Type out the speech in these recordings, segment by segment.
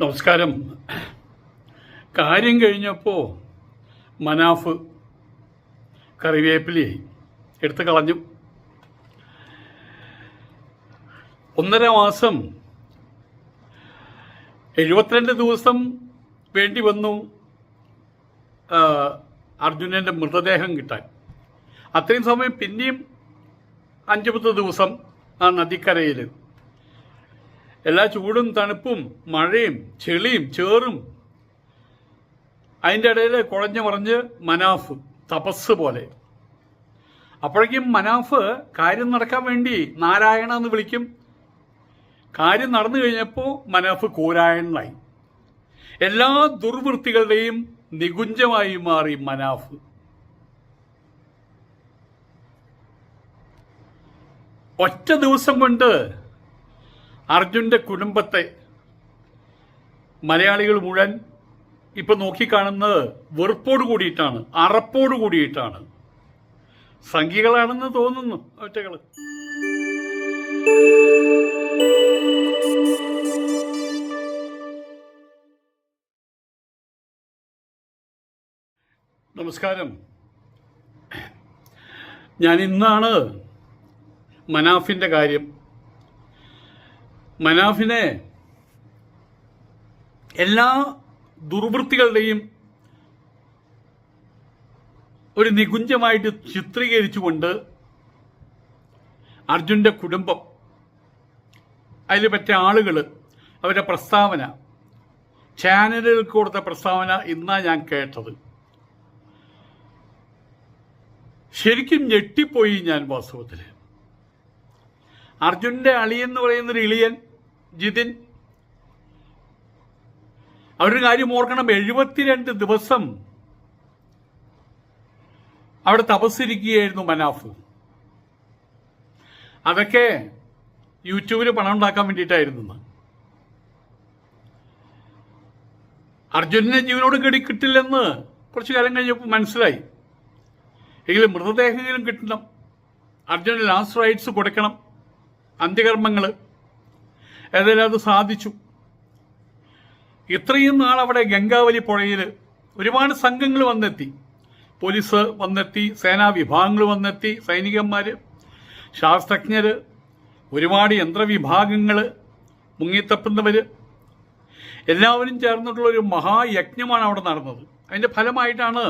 നമസ്കാരം. കാര്യം കഴിഞ്ഞപ്പോൾ മനാഫ് കറിവേപ്പിലയായി എടുത്ത് കളഞ്ഞു. 1.5 മാസം 72 ദിവസം വേണ്ടി വന്നു അർജുനൻ്റെ മൃതദേഹം കിട്ടാൻ. അത്രയും സമയം പിന്നെയും 5-10 ദിവസം ആ നദിക്കരയിൽ എല്ലാ ചൂടും തണുപ്പും മഴയും ചെളിയും ചേറും അതിൻ്റെ ഇടയിൽ കുഴഞ്ഞു മറിഞ്ഞ് മനാഫ് തപസ് പോലെ. അപ്പോഴേക്കും മനാഫ് കാര്യം നടക്കാൻ വേണ്ടി നാരായണ എന്ന് വിളിക്കും. കാര്യം നടന്നു കഴിഞ്ഞപ്പോൾ മനാഫ് കൂരായണനായി. എല്ലാ ദുർവൃത്തികളുടെയും നികുഞ്ചമായി മാറി മനാഫ്. ഒറ്റ ദിവസം കൊണ്ട് അർജുൻ്റെ കുടുംബത്തെ മലയാളികൾ മുഴുവൻ ഇപ്പം നോക്കിക്കാണുന്നത് വെറുപ്പോട് കൂടിയിട്ടാണ്, അറപ്പോട് കൂടിയിട്ടാണ്. സംഘികളാണെന്ന് തോന്നുന്നു ഒറ്റകൾ. നമസ്കാരം. ഞാൻ ഇന്നാണ് മനാഫിൻ്റെ കാര്യം. മനാഫിനെ എല്ലാ ദുർവൃത്തികളുടെയും ഒരു നികുഞ്ചമായിട്ട് ചിത്രീകരിച്ചുകൊണ്ട് അർജുൻ്റെ കുടുംബം, അതിൽ പറ്റിയ ആളുകൾ, അവരുടെ പ്രസ്താവന, ചാനലുകൾക്ക് കൊടുത്ത പ്രസ്താവന ഇന്നാണ് ഞാൻ കേട്ടത്. ശരിക്കും ഞെട്ടിപ്പോയി ഞാൻ. വാസ്തവത്തിൽ അർജുൻ്റെ അളിയെന്ന് പറയുന്നൊരു ഇളിയൻ ജിതിൻ, അവരൊരു കാര്യം ഓർക്കണം. 72 ദിവസം അവിടെ തപസ്സിരിക്കുകയായിരുന്നു മനാഫ്. അതൊക്കെ യൂട്യൂബിൽ പണം ഉണ്ടാക്കാൻ വേണ്ടിയിട്ടായിരുന്നു. അർജുനനെ ജീവനോട് കിട്ടില്ലെന്ന് കുറച്ചു കാലം കഴിഞ്ഞപ്പോൾ മനസ്സിലായി. എങ്കിലും മൃതദേഹങ്ങളും കിട്ടണം, അർജുനന് ലാസ്റ്റ് റൈറ്റ്സ് കൊടുക്കണം, അന്ത്യകർമ്മങ്ങൾ. ഏതായാലും അത് സാധിച്ചു. ഇത്രയും നാൾ അവിടെ ഗംഗാവലി പുഴയിൽ ഒരുപാട് സംഘങ്ങൾ വന്നെത്തി. പോലീസ് വന്നെത്തി, സേനാ വിഭാഗങ്ങൾ വന്നെത്തി, സൈനികന്മാർ, ശാസ്ത്രജ്ഞർ, ഒരുപാട് യന്ത്രവിഭാഗങ്ങൾ, മുങ്ങിത്തപ്പുന്നവർ, എല്ലാവരും ചേർന്നിട്ടുള്ളൊരു മഹായജ്ഞമാണ് അവിടെ നടന്നത്. അതിൻ്റെ ഫലമായിട്ടാണ്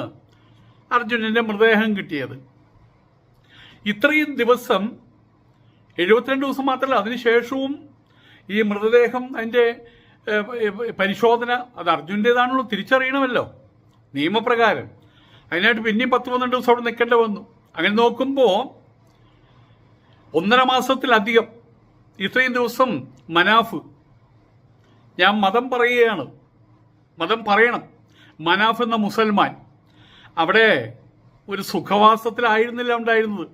അർജുനൻ്റെ മൃതദേഹം കിട്ടിയത്. ഇത്രയും ദിവസം 72 ദിവസം മാത്രമല്ല, അതിനുശേഷവും ഈ മൃതദേഹം അതിൻ്റെ പരിശോധന അത് അർജുൻ്റേതാണല്ലോ, തിരിച്ചറിയണമല്ലോ നിയമപ്രകാരം. അതിനായിട്ട് പിന്നെയും 10-12 ദിവസം അവിടെ നിൽക്കേണ്ടി വന്നു. അങ്ങനെ നോക്കുമ്പോൾ 1.5 മാസത്തിലധികം ഇത്രയും ദിവസം മനാഫ്, ഞാൻ മതം പറയുകയാണ്, മതം പറയണം, മനാഫ് എന്ന മുസൽമാൻ അവിടെ ഒരു സുഖവാസത്തിലായിരുന്നില്ല ഉണ്ടായിരുന്നത്.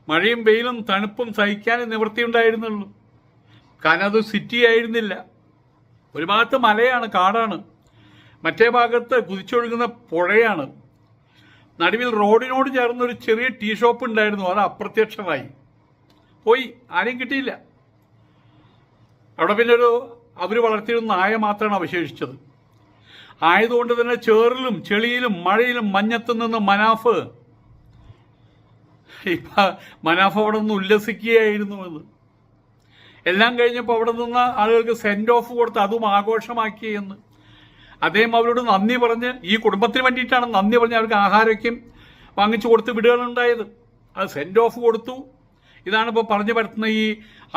മഴയും വെയിലും തണുപ്പും സഹിക്കാൻ നിവൃത്തിയുണ്ടായിരുന്നുള്ളൂ. കാരണം അത് സിറ്റി ആയിരുന്നില്ല. ഒരു ഭാഗത്ത് മലയാണ്, കാടാണ്, മറ്റേ ഭാഗത്ത് കുതിച്ചൊഴുകുന്ന പുഴയാണ്. നടുവിൽ റോഡിനോട് ചേർന്നൊരു ചെറിയ ടീ ഷോപ്പ് ഉണ്ടായിരുന്നു, അത് അപ്രത്യക്ഷമായി പോയി, ആരെയും കിട്ടിയില്ല. അവിടെ പിന്നെ അവർ വളർത്തിയിരുന്ന നായ മാത്രമാണ് അവശേഷിച്ചത്. ആയതുകൊണ്ട് തന്നെ ചേറിലും ചെളിയിലും മഴയിലും മഞ്ഞത്തു നിന്ന് മനാഫ് അവിടെ നിന്ന് ഉല്ലസിക്കുകയായിരുന്നു എന്ന്. എല്ലാം കഴിഞ്ഞപ്പോൾ അവിടെ നിന്ന് ആളുകൾക്ക് സെൻഡ് ഓഫ് കൊടുത്ത് അതും ആഘോഷമാക്കി എന്ന്. അദ്ദേഹം അവരോട് നന്ദി പറഞ്ഞ്, ഈ കുടുംബത്തിന് വേണ്ടിയിട്ടാണ് നന്ദി പറഞ്ഞ് അവർക്ക് ആഹാരമൊക്കെ വാങ്ങിച്ചു കൊടുത്ത് വിടുകയുണ്ടായത്. അത് സെൻഡ് ഓഫ് കൊടുത്തു. ഇതാണ് ഇപ്പോൾ പറഞ്ഞു പറ്റുന്ന ഈ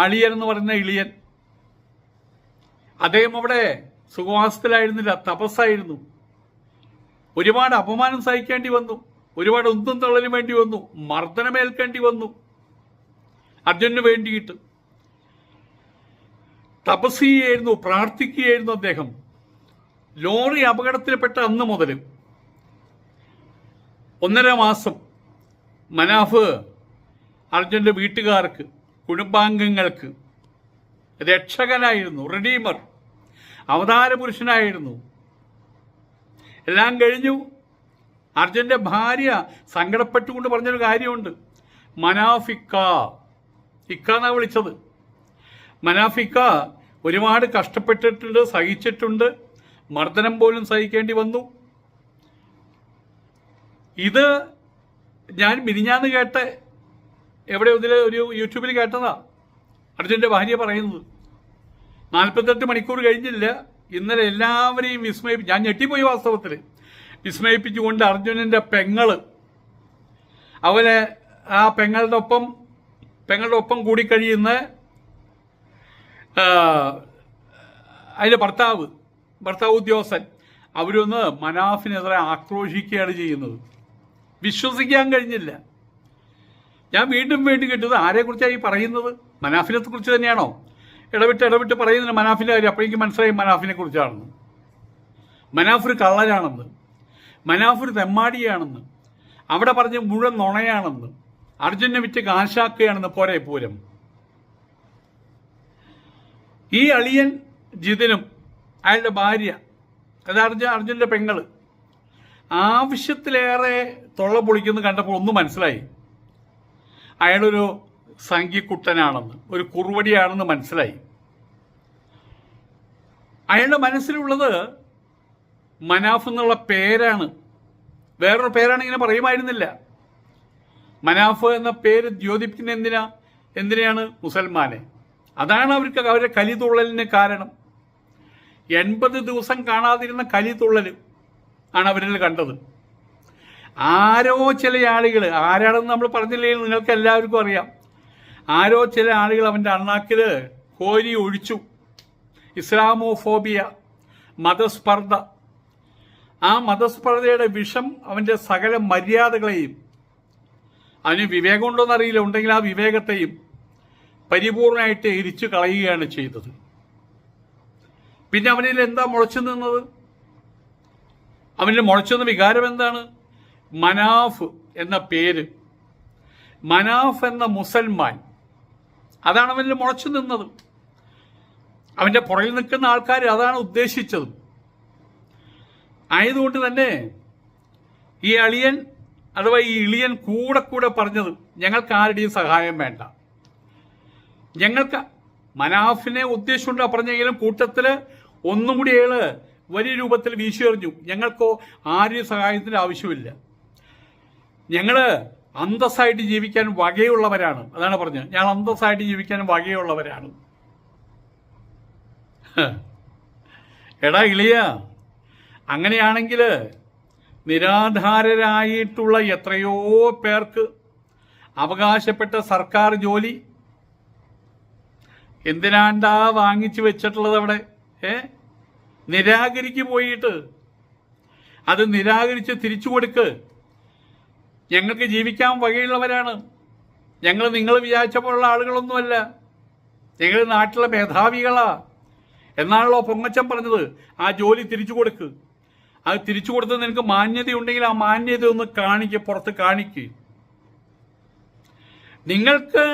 അളിയൻ എന്ന് പറയുന്ന ഇളിയൻ. അദ്ദേഹം അവിടെ സുഖവാസത്തിലായിരുന്നില്ല, തപസ്സായിരുന്നു. ഒരുപാട് അപമാനം സഹിക്കേണ്ടി വന്നു, ഒരുപാട് ഒന്നും തള്ളലിന് വേണ്ടി വന്നു, മർദ്ദനമേൽക്കേണ്ടി വന്നു. അർജുനന് വേണ്ടിയിട്ട് തപസ് ചെയ്യുകയായിരുന്നു, പ്രാർത്ഥിക്കുകയായിരുന്നു അദ്ദേഹം. ലോറി അപകടത്തിൽപ്പെട്ട അന്ന് മുതൽ 1.5 മാസം മനാഫ് അർജുൻ്റെ വീട്ടുകാർക്ക്, കുടുംബാംഗങ്ങൾക്ക് രക്ഷകനായിരുന്നു, റിഡീമർ, അവതാര പുരുഷനായിരുന്നു. എല്ലാം കഴിഞ്ഞു. അർജുൻ്റെ ഭാര്യ സങ്കടപ്പെട്ടുകൊണ്ട് പറഞ്ഞൊരു കാര്യമുണ്ട്. മനാഫിക്ക, ഇക്ക എന്നാണ് വിളിച്ചത്. മനാഫിക്ക ഒരുപാട് കഷ്ടപ്പെട്ടിട്ടുണ്ട്, സഹിച്ചിട്ടുണ്ട്, മർദ്ദനം പോലും സഹിക്കേണ്ടി വന്നു. ഇത് ഞാൻ മിനിഞ്ഞാന്ന് എവിടെ ഒരു യൂട്യൂബിൽ കേട്ടതാ. അർജുൻ്റെ ഭാര്യ പറയുന്നത് 48 മണിക്കൂർ കഴിഞ്ഞില്ല, ഇന്നലെ എല്ലാവരെയും ഞാൻ ഞെട്ടിപ്പോയി വാസ്തവത്തിൽ. വിസ്മയിപ്പിച്ചുകൊണ്ട് അർജുനൻ്റെ പെങ്ങള് അവനെ ആ പെങ്ങളുടെ ഒപ്പം കൂടിക്കഴിയുന്ന അതിൻ്റെ ഭർത്താവ് ഉദ്യോഗസ്ഥൻ അവരൊന്ന് മനാഫിനെതിരെ ആക്രോശിക്കുകയാണ് ചെയ്യുന്നത്. വിശ്വസിക്കാൻ കഴിഞ്ഞില്ല. ഞാൻ വീണ്ടും കേട്ടത് ആരെക്കുറിച്ചാണ് ഈ പറയുന്നത്? മനാഫിനെ കുറിച്ച് തന്നെയാണോ? ഇടവിട്ട് പറയുന്നത് മനാഫിൻ്റെ കാര്യം. അപ്പോഴേക്കും മനസ്സിലായി മനാഫിനെ കുറിച്ചാണെന്ന്. മനാഫ് ഒരു കള്ളനാണെന്ന്, മനാഫ് ഒരു തെമ്മാടിയാണെന്ന്, അവിടെ പറഞ്ഞ് മുഴുവൻ നുണയാണെന്ന്, അർജുനെ വിറ്റ് കാശാക്കുകയാണെന്ന് പോരെ പൂരം. ഈ അളിയൻ ജിതിനും അയാളുടെ ഭാര്യ, അത് അർജുൻ്റെ പെങ്ങള്, ആവശ്യത്തിലേറെ തൊള്ള പൊളിക്കുന്നു കണ്ടപ്പോൾ ഒന്നും മനസ്സിലായി. അയാളൊരു സംഖ്യക്കുട്ടനാണെന്ന്, ഒരു കുറുവടിയാണെന്ന് മനസ്സിലായി. അയാളുടെ മനസ്സിലുള്ളത് മനാഫ് എന്നുള്ള പേരാണ്. വേറൊരു പേരാണ് ഇങ്ങനെ പറയുമായിരുന്നില്ല. മനാഫ് എന്ന പേര് ദ്യോതിപ്പിക്കുന്ന എന്തിനാണ്? മുസൽമാനെ. അതാണ് അവരുടെ കലിതുള്ളലിന് കാരണം. 80 ദിവസം കാണാതിരുന്ന കലിതുള്ളൽ ആണ് അവരിൽ കണ്ടത്. ആരോ ചില ആളുകൾ, ആരാണെന്ന് നമ്മൾ പറഞ്ഞില്ലേ, നിങ്ങൾക്ക് എല്ലാവർക്കും അറിയാം. ആരോ ചില ആളുകൾ അവൻ്റെ അണ്ണാക്കിൽ കോരി ഒഴിച്ചു. ഇസ്ലാമോഫോബിയ, മതസ്പർദ്ധ. ആ മതസ്പർദ്ധയുടെ വിഷം അവൻ്റെ സകല മര്യാദകളെയും, അവന് വിവേകമുണ്ടോയെന്ന് അറിയില്ല, ഉണ്ടെങ്കിൽ ആ വിവേകത്തെയും പരിപൂർണമായിട്ട് എരിച്ചു കളയുകയാണ് ചെയ്തത്. പിന്നെ അവനിൽ എന്താ മുളച്ചു നിന്നത്? അവനിൽ മുളച്ചു നിന്ന വികാരം എന്താണ്? മനാഫ് എന്ന പേര്, മനാഫ് എന്ന മുസൽമാൻ, അതാണ് അവനിൽ മുളച്ചു നിന്നത്. അവൻ്റെ പുറകിൽ നിൽക്കുന്ന ആൾക്കാർ അതാണ് ഉദ്ദേശിച്ചത്. ആയതുകൊണ്ട് തന്നെ ഈ അളിയൻ അഥവാ ഈ ഇളിയൻ കൂടെ പറഞ്ഞത് ഞങ്ങൾക്ക് ആരുടെയും സഹായം വേണ്ട. ഞങ്ങൾക്ക് മനാഫിനെ ഉദ്ദേശിച്ചുകൊണ്ട് പറഞ്ഞെങ്കിലും കൂട്ടത്തിൽ ഒന്നും കൂടി അയാള് വലിയ രൂപത്തിൽ വീശിയെറിഞ്ഞു. ഞങ്ങൾക്കോ ആരുടെയും സഹായത്തിൻ്റെ ആവശ്യമില്ല. ഞങ്ങൾ അന്തസ്സായിട്ട് ജീവിക്കാൻ വകയുള്ളവരാണ്. അതാണ് പറഞ്ഞത്, ഞങ്ങൾ അന്തസ്സായിട്ട് ജീവിക്കാൻ വകയുള്ളവരാണ്. എടാ ഇളിയ, അങ്ങനെയാണെങ്കിൽ നിരാധാരരായിട്ടുള്ള എത്രയോ പേർക്ക് അവകാശപ്പെട്ട സർക്കാർ ജോലി എന്തിനാണ്ടാ വാങ്ങിച്ചു വെച്ചിട്ടുള്ളത് അവിടെ? നിരാകരിക്ക് പോയിട്ട് അത് നിരാകരിച്ച് തിരിച്ചു കൊടുക്ക്. ഞങ്ങൾക്ക് ജീവിക്കാൻ വകയുള്ളവരാണ് ഞങ്ങൾ. നിങ്ങൾ വിചാരിച്ച പോലുള്ള ആളുകളൊന്നുമല്ല. ഞങ്ങൾ നാട്ടിലെ മേധാവികളാ എന്നാണല്ലോ പൊങ്ങച്ചൻ പറഞ്ഞത്. ആ ജോലി തിരിച്ചു കൊടുക്ക്. അത് തിരിച്ചു കൊടുത്തത് നിനക്ക് മാന്യതയുണ്ടെങ്കിൽ ആ മാന്യത ഒന്ന് പുറത്ത് കാണിക്ക്. നിങ്ങൾക്ക്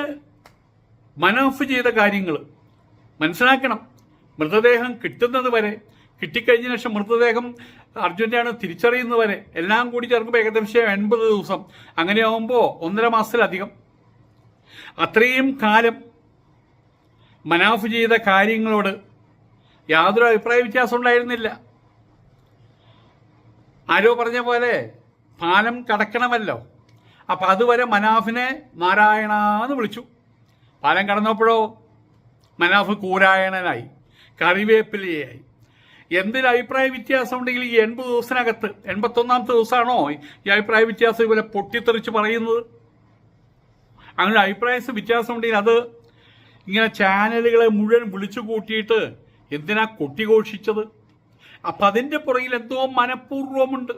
മനാഫ് ചെയ്ത കാര്യങ്ങൾ മനസ്സിലാക്കണം. മൃതദേഹം കിട്ടുന്നത് വരെ, കിട്ടിക്കഴിഞ്ഞ ശേഷം മൃതദേഹം അർജുൻ്റെയാണ് തിരിച്ചറിയുന്നത് വരെ എല്ലാം കൂടി ചേർക്കുമ്പോൾ ഏകദേശം 80 ദിവസം. അങ്ങനെയാകുമ്പോൾ 1.5 മാസത്തിലധികം. അത്രയും കാലം മനാഫ് ചെയ്ത കാര്യങ്ങളോട് യാതൊരു അഭിപ്രായ വ്യത്യാസം ഉണ്ടായിരുന്നില്ല. ആരോ പറഞ്ഞ പോലെ പാലം കടക്കണമല്ലോ. അപ്പം അതുവരെ മനാഫിനെ നാരായണ എന്ന് വിളിച്ചു. പാലം കടന്നപ്പോഴോ മനാഫ് കൂരായണനായി, കറിവേപ്പിലയായി. എന്തൊരു അഭിപ്രായ വ്യത്യാസം ഉണ്ടെങ്കിൽ ഈ 80 ദിവസത്തിനകത്ത് 81ാമത്തെ ദിവസമാണോ ഈ അഭിപ്രായ വ്യത്യാസം ഇവരെ പൊട്ടിത്തെറിച്ച് പറയുന്നത്? അങ്ങനെ അഭിപ്രായ വ്യത്യാസം ഉണ്ടെങ്കിൽ അത് ഇങ്ങനെ ചാനലുകളെ മുഴുവൻ വിളിച്ചു കൂട്ടിയിട്ട് എന്തിനാ കൊട്ടിഘോഷിച്ചത്? അപ്പം അതിൻ്റെ പുറകിൽ എന്തോ മനഃപൂർവ്വമുണ്ട്.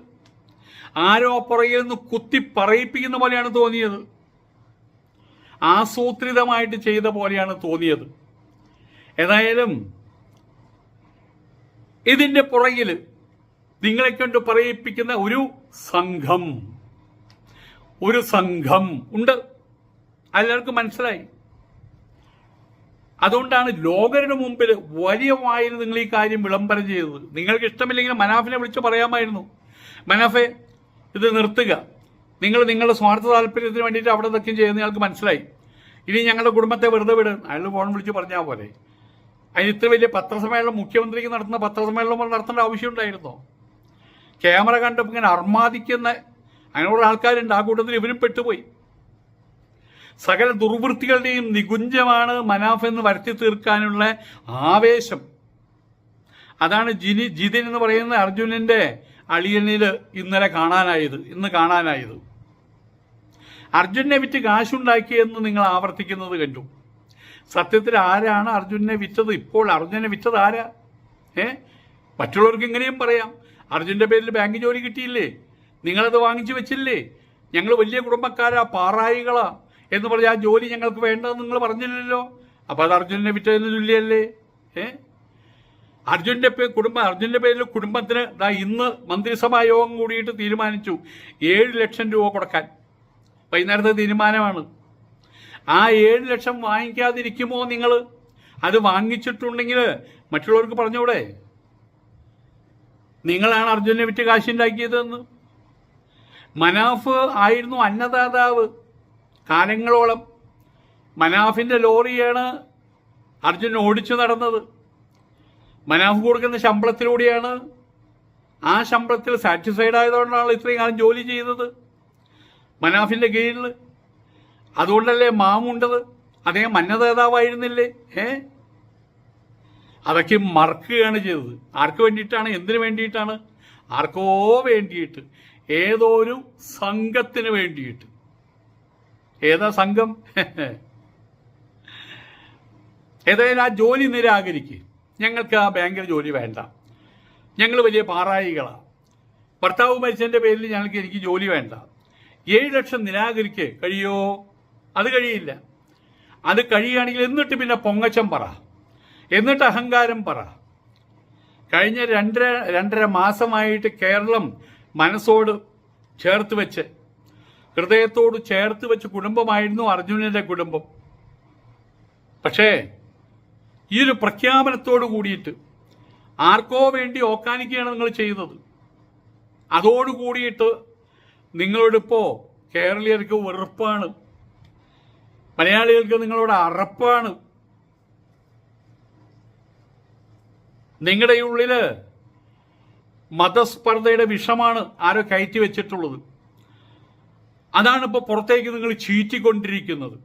ആരോ പുറകിൽ നിന്ന് കുത്തി പറയിപ്പിക്കുന്ന പോലെയാണ് തോന്നിയത്. ആസൂത്രിതമായിട്ട് ചെയ്ത പോലെയാണ് തോന്നിയത്. ഏതായാലും ഇതിൻ്റെ പുറകിൽ നിങ്ങളെ കൊണ്ട് പറയിപ്പിക്കുന്ന ഒരു സംഘം ഉണ്ട്. എല്ലാവർക്കും മനസ്സിലായി. അതുകൊണ്ടാണ് ലോകരുടെ മുമ്പിൽ വലിയ വായിൽ നിങ്ങൾ ഈ കാര്യം വിളംബരം ചെയ്തത്. നിങ്ങൾക്ക് ഇഷ്ടമില്ലെങ്കിൽ മനാഫിനെ വിളിച്ച് പറയാമായിരുന്നു, മനാഫെ ഇത് നിർത്തുക, നിങ്ങൾ നിങ്ങളുടെ സ്വാർത്ഥ താല്പര്യത്തിന് വേണ്ടിയിട്ട് അവിടെ നിൽക്കുകയും ചെയ്യുന്ന ഞങ്ങൾക്ക് മനസ്സിലായി. ഇനി ഞങ്ങളുടെ കുടുംബത്തെ വെറുതെ വിടും. അയാൾ ഫോൺ വിളിച്ച് പറഞ്ഞാൽ പോലെ അതിന് ഇത്ര വലിയ പത്രസമ്മേളനം മുഖ്യമന്ത്രിക്ക് നടത്തുന്ന പത്രസമ്മേളനം നടത്തേണ്ട ആവശ്യമുണ്ടായിരുന്നോ? ക്യാമറ കണ്ടപ്പോൾ ഇങ്ങനെ അർമാദിക്കുന്ന അങ്ങനെയുള്ള ആൾക്കാരുണ്ട്. ആ കൂട്ടത്തിൽ ഇവരും പെട്ടുപോയി. സകല ദുർവൃത്തികളുടെയും നികുഞ്ചമാണ് മനാഫ് എന്ന് വരുത്തി തീർക്കാനുള്ള ആവേശം. അതാണ് ജിതിൻ എന്ന് പറയുന്ന അർജുനന്റെ അളിയനിൽ ഇന്ന് കാണാനായത്. അർജുനെ വിറ്റ് കാശുണ്ടാക്കിയെന്ന് നിങ്ങൾ ആവർത്തിക്കുന്നത് കണ്ടു. സത്യത്തിൽ ആരാണ് അർജുനെ വിറ്റത്? ഇപ്പോൾ അർജുനെ വിറ്റത് ആരാ? മറ്റുള്ളവർക്ക് ഇങ്ങനെയും പറയാം, അർജുൻ്റെ പേരിൽ ബാങ്ക് ജോലി കിട്ടിയില്ലേ, നിങ്ങളത് വാങ്ങിച്ചു വെച്ചില്ലേ, ഞങ്ങൾ വലിയ കുടുംബക്കാരാ, പാറായികളാ എന്ന് പറഞ്ഞാൽ ആ ജോലി ഞങ്ങൾക്ക് വേണ്ടതെന്ന് നിങ്ങൾ പറഞ്ഞില്ലല്ലോ. അപ്പോൾ അത് അർജുനെ വിറ്റതിന് തുല്യല്ലേ? അർജുൻ്റെ പേരിൽ കുടുംബത്തിന് ഇന്ന് മന്ത്രിസഭാ യോഗം കൂടിയിട്ട് തീരുമാനിച്ചു 7 ലക്ഷം രൂപ കൊടുക്കാൻ. വൈകുന്നേരത്തെ തീരുമാനമാണ്. ആ 7 ലക്ഷം വാങ്ങിക്കാതിരിക്കുമോ നിങ്ങൾ? അത് വാങ്ങിച്ചിട്ടുണ്ടെങ്കിൽ മറ്റുള്ളവർക്ക് പറഞ്ഞൂടെ നിങ്ങളാണ് അർജുനെ വിറ്റ് കാശുണ്ടാക്കിയതെന്ന്? മനാഫ് ആയിരുന്നു അന്നദാതാവ് കാലങ്ങളോളം. മനാഫിൻ്റെ ലോറിയാണ് അർജുൻ ഓടിച്ചു നടന്നത്. മനാഫ് കൊടുക്കുന്ന ശമ്പളത്തിലൂടെയാണ്. ആ ശമ്പളത്തിൽ സാറ്റിസ്ഫൈഡ് ആയതുകൊണ്ടാണ് ഇത്രയും കാലം ജോലി ചെയ്തത് മനാഫിൻ്റെ കീഴിൽ. അതുകൊണ്ടല്ലേ മാമുണ്ടത്. അദ്ദേഹം അന്നദാതാവായിരുന്നില്ലേ? അതൊക്കെ മറക്കുകയാണ് ചെയ്തത്. ആർക്ക് വേണ്ടിയിട്ടാണ്? എന്തിനു വേണ്ടിയിട്ടാണ്? ആർക്കോ വേണ്ടിയിട്ട്, ഏതോ ഒരു സംഘത്തിന് വേണ്ടിയിട്ട്. ഏതാ സംഘം? ഏതായാലും ആ ജോലി നിരാകരിക്കുക. ഞങ്ങൾക്ക് ആ ബാങ്കിൽ ജോലി വേണ്ട, ഞങ്ങൾ വലിയ പാറായികളാണ്, ഭർത്താവ് മരിച്ചതിൻ്റെ പേരിൽ എനിക്ക് ജോലി വേണ്ട. 7 ലക്ഷം നിരാകരിക്ക് കഴിയോ? അത് കഴിയില്ല. അത് കഴിയുകയാണെങ്കിൽ എന്നിട്ട് പിന്നെ പൊങ്ങച്ചം പറ, എന്നിട്ട് അഹങ്കാരം പറ. കഴിഞ്ഞ 2.5 മാസമായിട്ട് കേരളം മനസ്സോട് ചേർത്ത് വെച്ച്, ഹൃദയത്തോട് ചേർത്ത് വെച്ച് കുടുംബമായിരുന്നു അർജുനൻ്റെ കുടുംബം. പക്ഷേ ഈ ഒരു പ്രഖ്യാപനത്തോട് കൂടിയിട്ട് ആർക്കോ വേണ്ടി ഓക്കാനിക്കുകയാണ് നിങ്ങൾ ചെയ്യുന്നത്. അതോട് കൂടിയിട്ട് നിങ്ങളോടിപ്പോൾ കേരളീയർക്ക് വെറുപ്പാണ്, മലയാളികൾക്ക് നിങ്ങളോട് അറപ്പാണ്. നിങ്ങളുടെ ഉള്ളിൽ മതസ്പർദ്ധയുടെ വിഷമാണ് ആരോ കയറ്റി വെച്ചിട്ടുള്ളത്. അതാണ് ഇപ്പോൾ പുറത്തേക്ക് നിങ്ങൾ ചീറ്റിക്കൊണ്ടിരിക്കുന്നത്.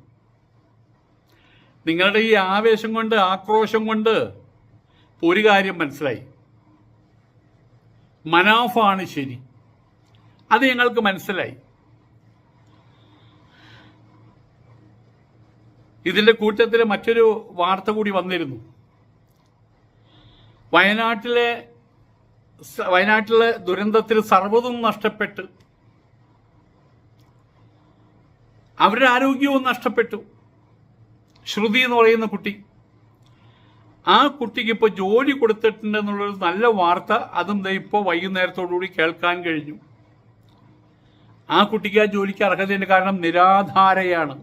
നിങ്ങളുടെ ഈ ആവേശം കൊണ്ട്, ആക്രോശം കൊണ്ട് ഒരു കാര്യം മനസ്സിലായി, മനാഫാണ് ശരി. അത് ഞങ്ങൾക്ക് മനസ്സിലായി. ഇതിൻ്റെ കൂട്ടത്തിൽ മറ്റൊരു വാർത്ത കൂടി വന്നിരുന്നു. വയനാട്ടിലെ ദുരന്തത്തിൽ സർവ്വതും നഷ്ടപ്പെട്ട്, അവരുടെ ആരോഗ്യവും നഷ്ടപ്പെട്ടു. ശ്രുതി എന്ന് പറയുന്ന കുട്ടി, ആ കുട്ടിക്ക് ഇപ്പോൾ ജോലി കൊടുത്തിട്ടുണ്ടെന്നുള്ളൊരു നല്ല വാർത്ത, അതും ഇപ്പോൾ വൈകുന്നേരത്തോടുകൂടി കേൾക്കാൻ കഴിഞ്ഞു. ആ കുട്ടിക്ക് ആ ജോലിക്ക് അർഹതയുണ്ട്. കാരണം നിരാധാരയാണ്.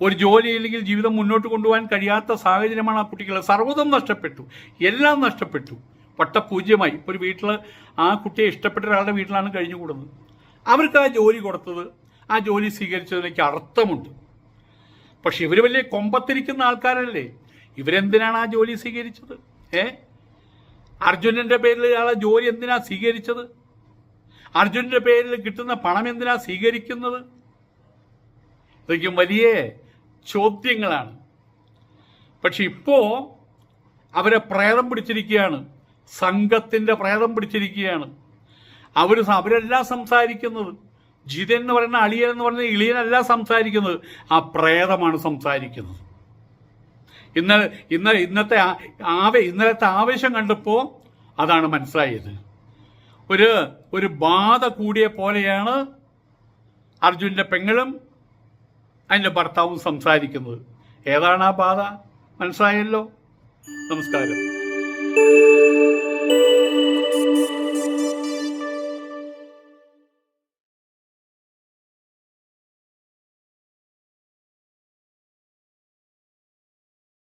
ഒരു ജോലിയില്ലെങ്കിൽ ജീവിതം മുന്നോട്ട് കൊണ്ടുപോകാൻ കഴിയാത്ത സാഹചര്യമാണ് ആ കുട്ടിക്കുള്ളത്. സർവ്വതും നഷ്ടപ്പെട്ടു, എല്ലാം നഷ്ടപ്പെട്ടു, വട്ടപൂജ്യമായി. ഒരു വീട്ടിൽ ആ കുട്ടിയെ ഇഷ്ടപ്പെട്ട ഒരാളുടെ വീട്ടിലാണ് കഴിഞ്ഞുകൂടുന്നത്. അവർക്ക് ആ ജോലി കൊടുത്തത്, ആ ജോലി സ്വീകരിച്ചതിലേക്ക് അർത്ഥമുണ്ട്. പക്ഷെ ഇവർ വലിയ കൊമ്പത്തിരിക്കുന്ന ആൾക്കാരല്ലേ, ഇവരെന്തിനാണ് ആ ജോലി സ്വീകരിച്ചത്? അർജുനന്റെ പേരിൽ ആ ജോലി എന്തിനാ സ്വീകരിച്ചത്? അർജുനന്റെ പേരിൽ കിട്ടുന്ന പണം എന്തിനാ സ്വീകരിക്കുന്നത്? ഇതൊക്കെയും വലിയ ചോദ്യങ്ങളാണ്. പക്ഷെ ഇപ്പോൾ അവരെ പ്രേതം പിടിച്ചിരിക്കുകയാണ്, സംഘത്തിൻ്റെ പ്രേതം പിടിച്ചിരിക്കുകയാണ്. അവരെല്ലാം സംസാരിക്കുന്നത്, ജിതൻ എന്ന് പറയുന്ന അളിയൻ എന്ന് പറയുന്ന ഇളിയനല്ല സംസാരിക്കുന്നത്, ആ പ്രേതമാണ് സംസാരിക്കുന്നത്. ഇന്നലത്തെ ആവേശം കണ്ടപ്പോൾ അതാണ് മനസ്സിലായത്. ഒരു ബാധ കൂടിയ പോലെയാണ് അർജുൻ്റെ പെങ്ങളും അതിൻ്റെ ഭർത്താവും സംസാരിക്കുന്നത്. ഏതാണ് ആ ബാധ? മനസ്സിലായല്ലോ. നമസ്കാരം.